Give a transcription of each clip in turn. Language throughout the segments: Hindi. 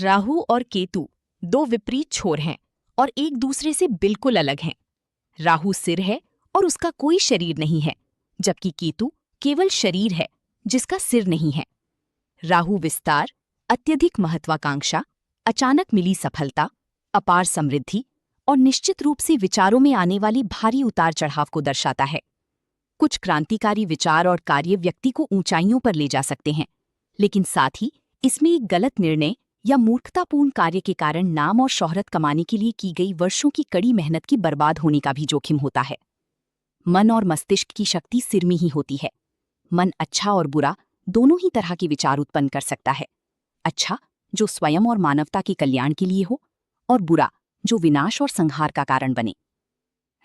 राहु और केतु दो विपरीत छोर हैं और एक दूसरे से बिल्कुल अलग हैं। राहु सिर है और उसका कोई शरीर नहीं है, जबकि केतु केवल शरीर है जिसका सिर नहीं है। राहु विस्तार, अत्यधिक महत्वाकांक्षा, अचानक मिली सफलता, अपार समृद्धि और निश्चित रूप से विचारों में आने वाली भारी उतार चढ़ाव को दर्शाता है। कुछ क्रांतिकारी विचार और कार्य व्यक्ति को ऊंचाइयों पर ले जा सकते हैं, लेकिन साथ ही इसमें एक गलत निर्णय या मूर्खतापूर्ण कार्य के कारण नाम और शोहरत कमाने के लिए की गई वर्षों की कड़ी मेहनत की बर्बाद होने का भी जोखिम होता है। मन और मस्तिष्क की शक्ति सिर में ही होती है। मन अच्छा और बुरा दोनों ही तरह के विचार उत्पन्न कर सकता है। अच्छा, जो स्वयं और मानवता के कल्याण के लिए हो, और बुरा, जो विनाश और संहार का कारण बने।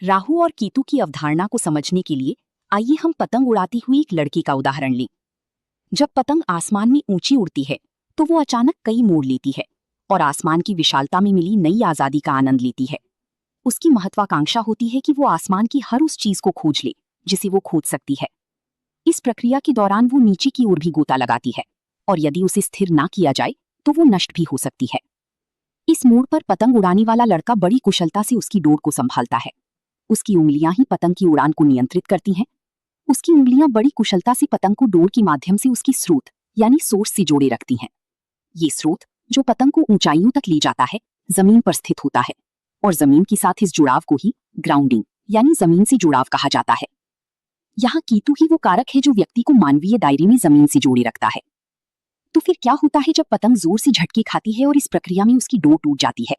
राहु और केतु की अवधारणा को समझने के लिए आइए हम पतंग उड़ाती हुई एक लड़की का उदाहरण लें। जब पतंग आसमान में ऊंची उड़ती है तो वो अचानक कई मोड़ लेती है और आसमान की विशालता में मिली नई आजादी का आनंद लेती है। उसकी महत्वाकांक्षा होती है कि वो आसमान की हर उस चीज को खोज ले जिसे वो खोज सकती है। इस प्रक्रिया के दौरान वो नीचे की ओर भी गोता लगाती है और यदि उसे स्थिर ना किया जाए तो वो नष्ट भी हो सकती है। इस मोड़ पर पतंग उड़ाने वाला लड़का बड़ी कुशलता से उसकी डोर को संभालता है। उसकी उंगलियां ही पतंग की उड़ान को नियंत्रित करती हैं। उसकी उंगलियां बड़ी कुशलता से पतंग को डोर के माध्यम से उसकी स्रोत यानी सोर्स से जोड़े रखती हैं। ये स्रोत जो पतंग को ऊंचाइयों तक ले जाता है, जमीन पर स्थित होता है और जमीन के साथ इस जुड़ाव को ही ग्राउंडिंग यानी जमीन से जुड़ाव कहा जाता है। यहाँ केतु ही वो कारक है जो व्यक्ति को मानवीय दायरे में जमीन से जोड़े रखता है। तो फिर क्या होता है जब पतंग जोर से झटके खाती है और इस प्रक्रिया में उसकी डोर टूट जाती है?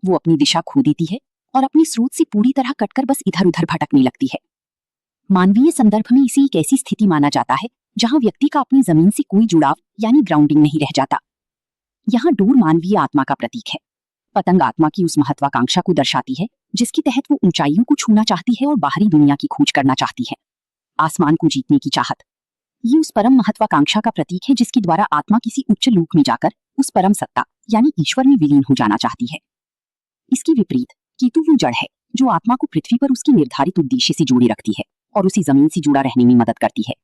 वो अपनी दिशा खो देती है और अपने स्रोत से पूरी तरह कटकर बस इधर उधर भटकने लगती है। मानवीय संदर्भ में इसे एक ऐसी स्थिति माना जाता है जहां व्यक्ति का अपनी जमीन से कोई जुड़ाव यानी ग्राउंडिंग नहीं रह जाता। यहाँ डोर मानवीय आत्मा का प्रतीक है। पतंग आत्मा की उस महत्वाकांक्षा को दर्शाती है जिसके तहत वो ऊंचाइयों को छूना चाहती है और बाहरी दुनिया की खोज करना चाहती है। आसमान को जीतने की चाहत, ये उस परम महत्वाकांक्षा का प्रतीक है जिसके द्वारा आत्मा किसी उच्च लोक में जाकर उस परम सत्ता यानी ईश्वर में विलीन हो जाना चाहती है। इसके विपरीत केतु वो जड़ है जो आत्मा को पृथ्वी पर उसके निर्धारित उद्देश्य से जोड़े रखती है और उसी जमीन से जुड़ा रहने में मदद करती है।